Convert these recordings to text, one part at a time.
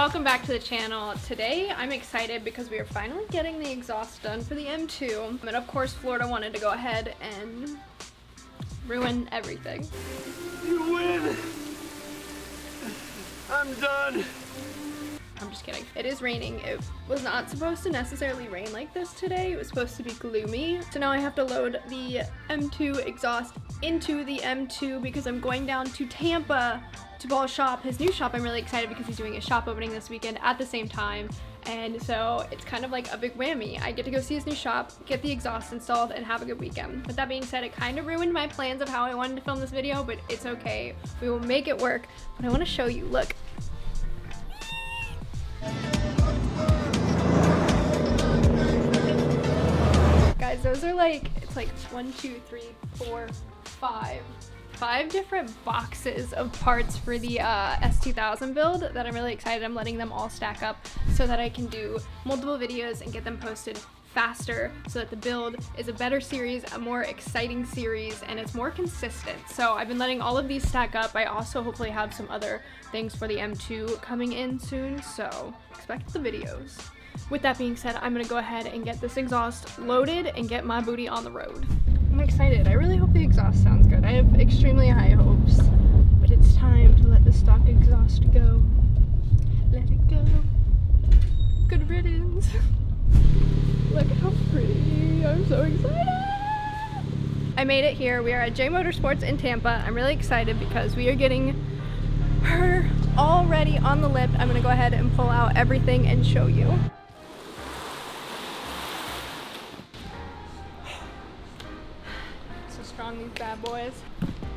welcome back to the channel. Today I'm excited because we are finally getting the exhaust done for the M2, and of course Florida wanted to go ahead and ruin everything. You win! I'm done! I'm just kidding. It is raining. It was not supposed to necessarily rain like this today. It was supposed to be gloomy. So now I have to load the M2 exhaust into the M2 because I'm going down to Tampa to Paul's shop, his new shop. I'm really excited because he's doing a shop opening this weekend at the same time. And so it's kind of like a big whammy. I get to go see his new shop, get the exhaust installed, and have a good weekend. With that being said, it kind of ruined my plans of how I wanted to film this video, but it's okay. We will make it work. But I want to show you, look. Guys, those are like, it's like 5 different boxes of parts for the S2000 build that I'm really excited. I'm letting them all stack up so that I can do multiple videos and get them posted faster so that the build is a better series, a more exciting series, and it's more consistent. So I've been letting all of these stack up. I also hopefully have some other things for the M2 coming in soon, so expect the videos. With that being said, I'm gonna go ahead and get this exhaust loaded and get my booty on the road. I'm excited. I really hope the exhaust sounds good. I have extremely high hopes, but it's time to let the stock exhaust go. Let it go. Good riddance. Look how pretty. I'm so excited. I made it here. We are at J Motorsports in Tampa. I'm really excited because we are getting her already on the lip. I'm gonna go ahead and pull out everything and show you. So strong, these bad boys.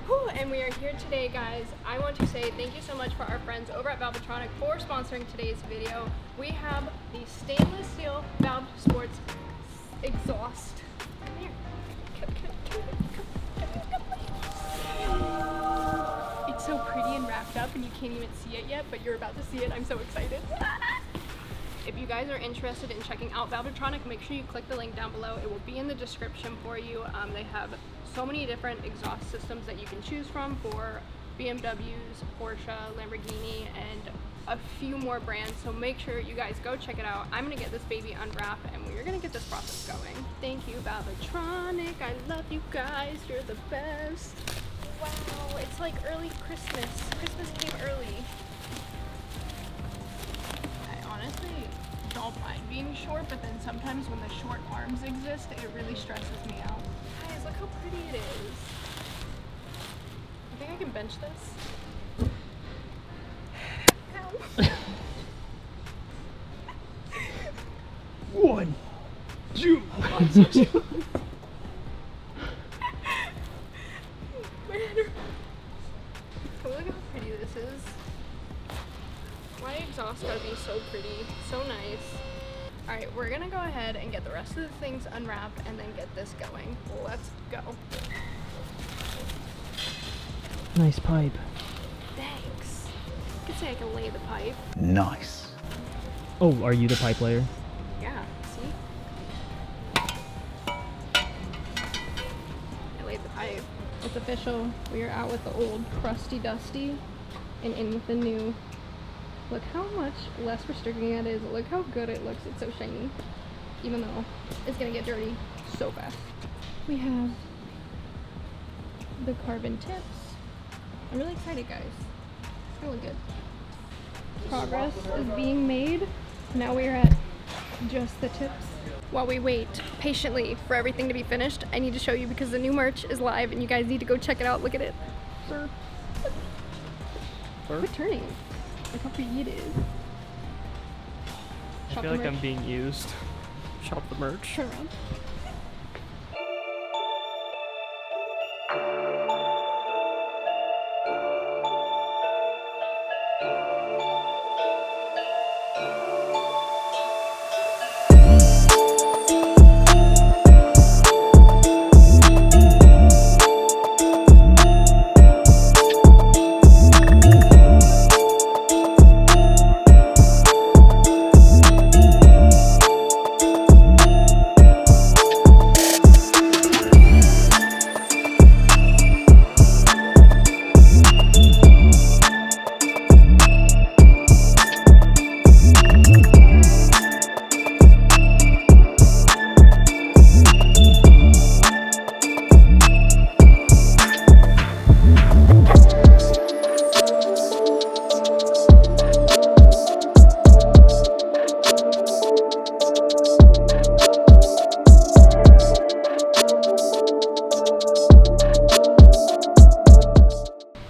Whew, and we are here today, guys. I want to say thank you so much for our friends over at Valvetronic for sponsoring today's video. We have the stainless steel Valve Sports exhaust. Come here. Come. It's so pretty and wrapped up and you can't even see it yet, but you're about to see it. I'm so excited. If you guys are interested in checking out Valvetronic, make sure you click the link down below. It will be in the description for you. They have so many different exhaust systems that you can choose from for BMWs, Porsche, Lamborghini, and a few more brands. So make sure you guys go check it out. I'm gonna get this baby unwrapped and we're gonna get this process going. Thank you, Valvetronic. I love you guys. You're the best. Wow, it's like early Christmas. Christmas came early. I honestly don't mind being short, but then sometimes when the short arms exist, it really stresses me out. Guys, look how pretty it is. I think I can bench this. Ow. 1, 2. Look how pretty this is. My exhaust gotta be so pretty, so nice. Alright, we're gonna go ahead and get the rest of the things unwrapped and then get this going. Let's go. Nice pipe. Thanks. I could say I can lay the pipe. Nice. Oh, are you the pipe layer? Yeah, see? I laid the pipe. It's official. We are out with the old crusty dusty and in with the new. Look how much less restricting that is. Look how good it looks. It's so shiny. Even though it's gonna get dirty so fast. We have the carbon tips. I'm really excited, guys. It's really good. Progress is being made. Now we're at just the tips. While we wait patiently for everything to be finished, I need to show you because the new merch is live and you guys need to go check it out. Look at it. Sir. Quit turning. Look how pretty it is. I feel like I'm being used. Shop the merch. Turn around.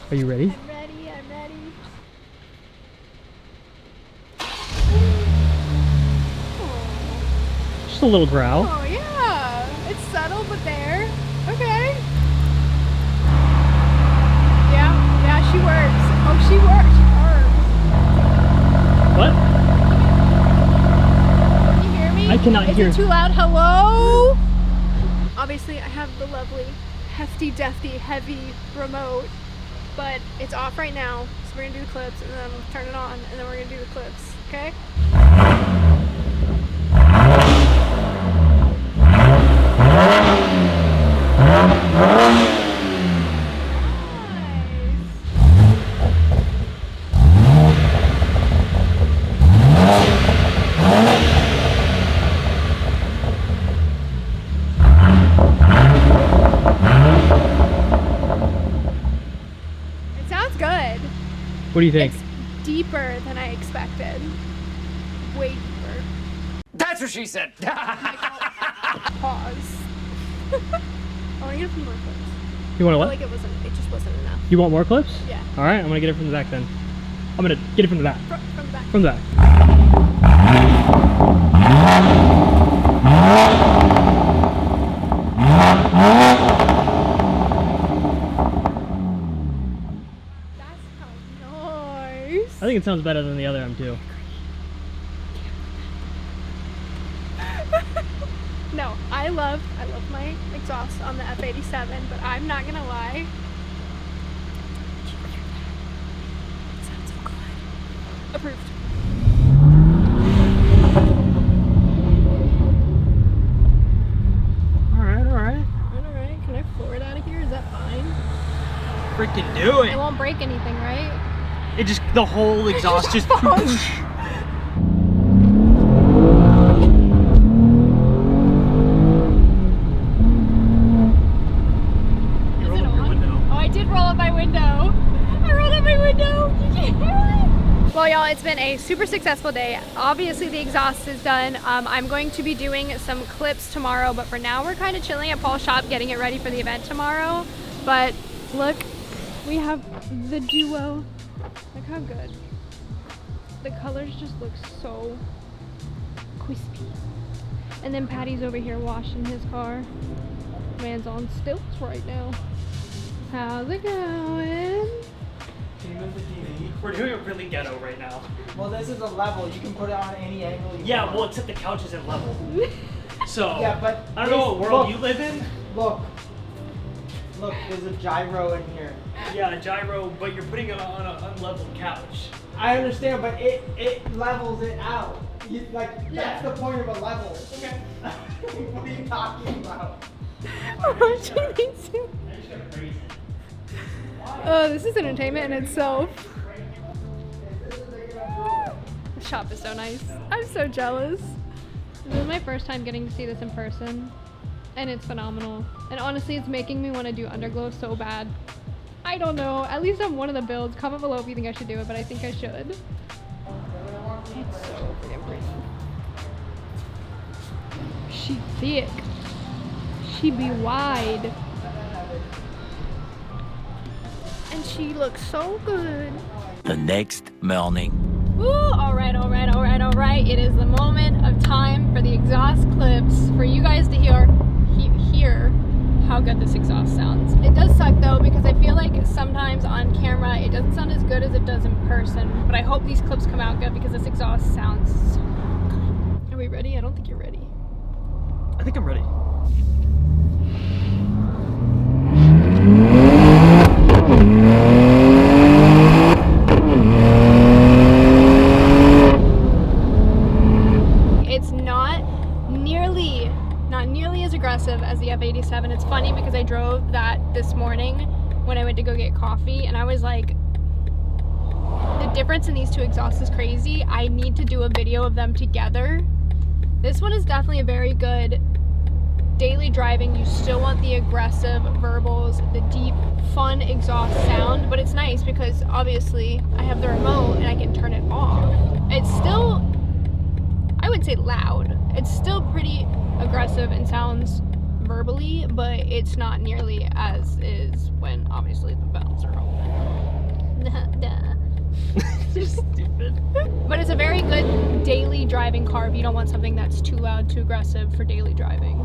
Are you ready? I'm ready, I'm ready. Just a little growl. Oh yeah, it's subtle but there. Okay. Yeah, she works. Oh, she works. What? Can you hear me? I cannot hear. Is it too loud? Hello? Obviously, I have the lovely, hefty, defty, heavy remote, but it's off right now. So we're gonna do the clips and then turn it on, and then we're gonna do the clips. Okay? It sounds good. What do you think? It's deeper than I expected. Way deeper. That's what she said. Pause. I want to get a few more clips. You want to I what? feel like it just wasn't enough. You want more clips? Yeah. All right, I'm gonna get it from the back then. I'm gonna get it from the back. From the back. From the back. That's nice. I think it sounds better than the other M2. No, I love my exhaust on the F87, but I'm not gonna lie. It sounds so good. Approved. All right. Alright, can I floor it out of here? Is that fine? Freaking do It won't break anything, right? It just, the whole exhaust just. Is it on? Oh, I did roll up my window. I rolled up my window. Did you hear it? Well, y'all, it's been a super successful day. Obviously, the exhaust is done. I'm going to be doing some clips tomorrow, but for now, we're kind of chilling at Paul's shop, getting it ready for the event tomorrow. But look, we have the duo. Look how good. The colors just look so crispy. And then Patty's over here washing his car. Man's on stilts right now. How's it going? We're doing it really ghetto right now. Well, this is a level. You can put it on any angle you Yeah, want. well, except the couch isn't level. So, Yeah, but I don't know what world look, you live in. Look, there's a gyro in here. Yeah, a gyro, but you're putting it on an unleveled couch. I understand, but it levels it out. That's the point of a level. Okay. What are you talking about? Oh, this is entertainment in itself. The shop is so nice. I'm so jealous. This is my first time getting to see this in person, and it's phenomenal. And honestly, it's making me want to do underglow so bad. I don't know. At least on one of the builds. Comment below if you think I should do it, but I think I should. It's so freaking pretty. She thick. She be wide. And she looks so good. The next morning. Woo! Alright. It is the moment of time for the exhaust clips for you guys to hear how good this exhaust sounds. It does suck though, because I feel like sometimes on camera it doesn't sound as good as it does in person. But I hope these clips come out good because this exhaust sounds so good. Are we ready? I don't think you're ready. I think I'm ready. It's not nearly as aggressive as the F87. It's funny because I drove that this morning when I went to go get coffee, and I was like, the difference in these two exhausts is crazy. I need to do a video of them together. This one is definitely a very good daily driving. You still want the aggressive verbals, the deep, fun exhaust sound, but it's nice because obviously I have the remote and I can turn it off. It's still, I would say loud. It's still pretty aggressive and sounds verbally, but it's not nearly as is when obviously the valves are open. good daily driving car if you don't want something that's too loud, too aggressive for daily driving.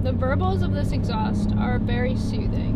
The verbals of this exhaust are very soothing.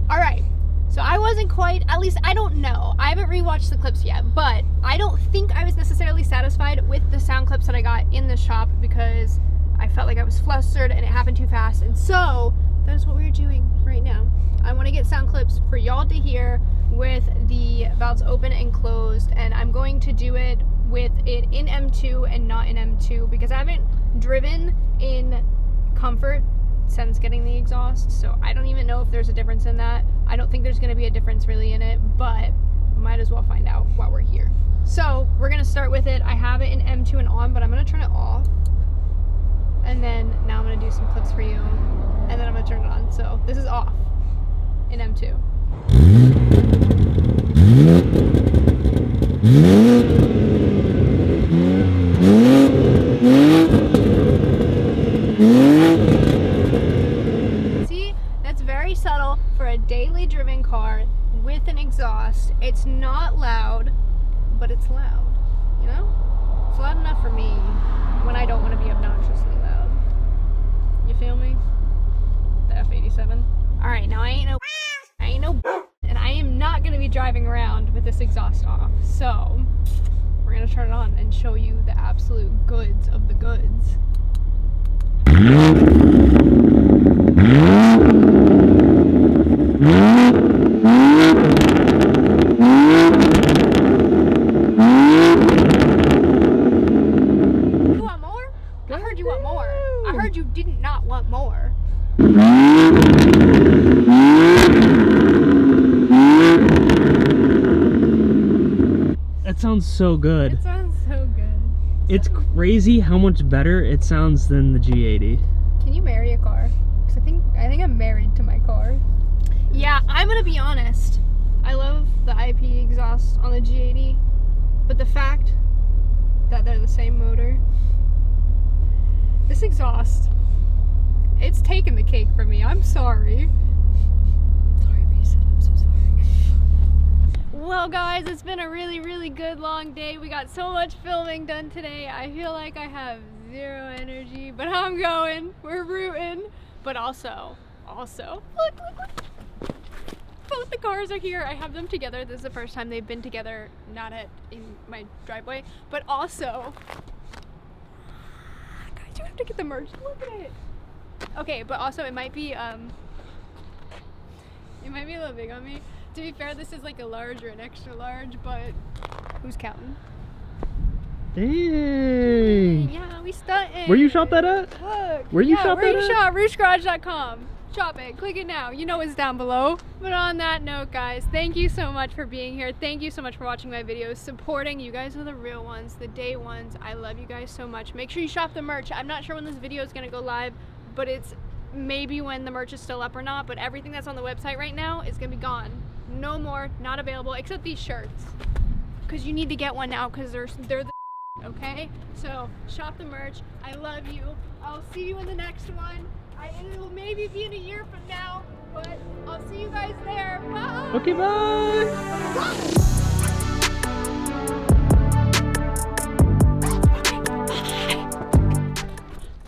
Alright, so I wasn't quite, at least I don't know. I haven't rewatched the clips yet, but I don't think I was necessarily satisfied with the sound clips that I got in the shop because I felt like I was flustered and it happened too fast. And so that is what we're doing right now. I want to get sound clips for y'all to hear with the valves open and closed, and I'm going to do it with it in M2 and not in M2 because I haven't driven in comfort since getting the exhaust, so I don't even know if there's a difference in that. I don't think there's going to be a difference really in it, but might as well find out while we're here. So we're going to start with it. I have it in M2 and on, but I'm going to turn it off, and then now I'm going to do some clips for you, and then I'm going to turn it on. So this is off in M2. See, that's very subtle for a daily driven car with an exhaust. It's not loud, but it's loud, you know? It's loud enough for me when I don't want to be obnoxiously loud. You feel me? The F87. Alright, now I ain't no and I am not going to be driving around with this exhaust off, so we're going to turn it on and show you the absolute goods of the goods. You want more? I heard you want more. I heard you did not want more. That sounds so good. It sounds so good. It's crazy how much better it sounds than the G80. Can you marry a car? Because I think I'm married to my car. Yeah, I'm gonna be honest. I love the IP exhaust on the G80, but the fact that they're the same motor, this exhaust, it's taken the cake for me. I'm sorry. Sorry, Mason. I'm so sorry. Well, guys, it's been a really, really good long day. We got so much filming done today. I feel like I have zero energy, but I'm going. We're rooting. But also, look. Both the cars are here. I have them together. This is the first time they've been together, not in my driveway, but also, guys, you have to get the merch. Look at it. Okay, but also it might be a little big on me. To be fair, this is like a large or an extra large, but who's counting? Dang. Yeah, we stunting. Where you shop that at? Look. Where you shop that at? Rooshgarage.com. Shop it. Click it now. You know it's down below. But on that note, guys, thank you so much for being here. Thank you so much for watching my videos, supporting. You guys are the real ones, the day ones. I love you guys so much. Make sure you shop the merch. I'm not sure when this video is going to go live, but it's maybe when the merch is still up or not. But everything that's on the website right now is going to be gone. No more, not available, except these shirts. Because you need to get one now because they're the okay? So shop the merch. I love you. I'll see you in the next one. It'll maybe be in a year from now, but I'll see you guys there. Bye! Okay, bye!